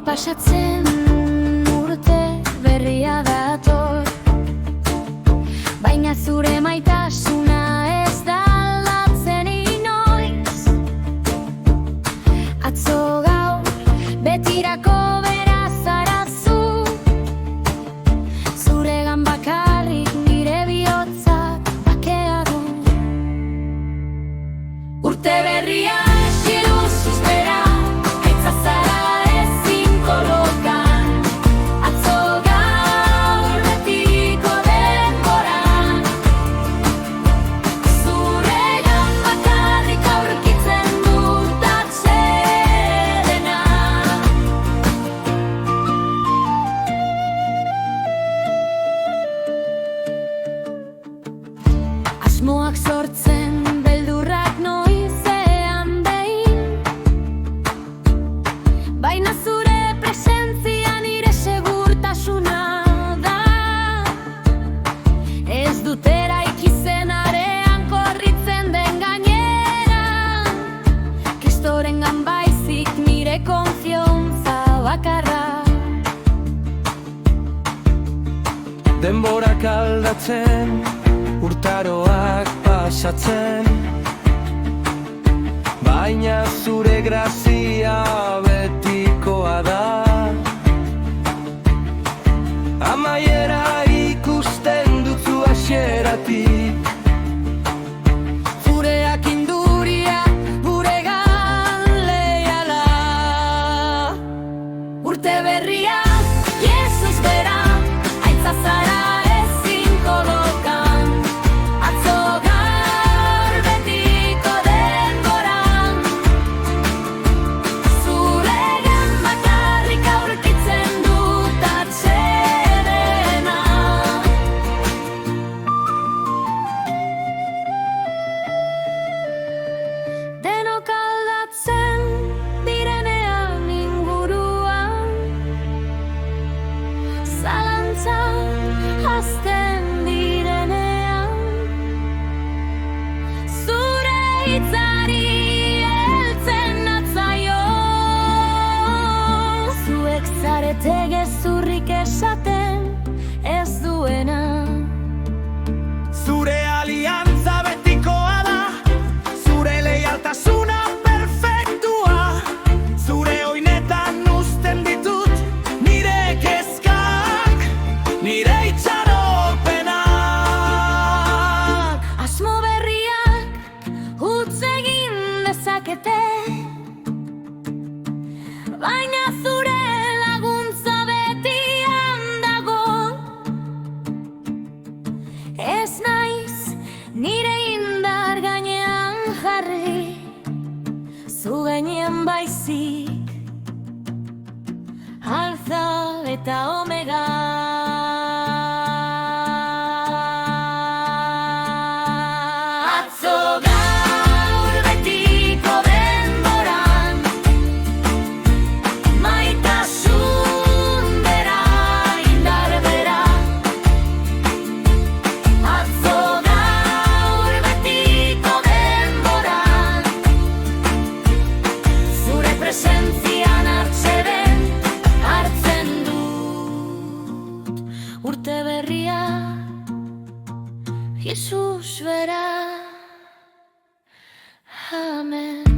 pasatzen, urte berria dator, baina zure maitasuna ez da aldatzen inoiz. Atzo gaur betirako bera zara zu, zuregan bakarrik nire bihotzak bakea du. Urte berria iluzuz bera, aitza zara ezin kolokan. Atzo gaur betiko denboran, zuregan bakarrik aurkitzen dut atsedena. Asmoak sortzen, beldurrak noizean behin, baina zure presentzia nire segurtasuna da. Ez dut eraiki zen arean korritzen den gainera, kristorengan baizik nire konfiontza bakarra. Denborak aldatzen, urtaroak pasatzen, baina zure grazia betikoa da. Amaiera ikusten dutzu hasieratik, Zureak induria, guregan leiala. Urte berria, Jesus bera, aitza zara ezin kolokan. Atzo gaur betiko denboran, zuregan bakarrik aurkitzen dut atsedena. Denok aldatzen direnean inguruan, zalantzak hazten direnean, zure hitzari heltzen natzaio. Zuek zarete gezurrik esaten ez duena. zure aliantza betikoa da, zure leialtasuna perfektua, zure oinetan uzten ditut nire kezkak, nire itxaropenak. Asmo berriak utz egin dezakete, baina zure laguntza betian dago. Ez naiz nire indar gainean jarri, zu gainean baizik, alfa eta omega. Atzo gaur betiko denboran, maitasun bera, indar bera. Atzo gaur betiko denboran, zure presentzian hartzen dut. Urte berria, Jesus bera, amen.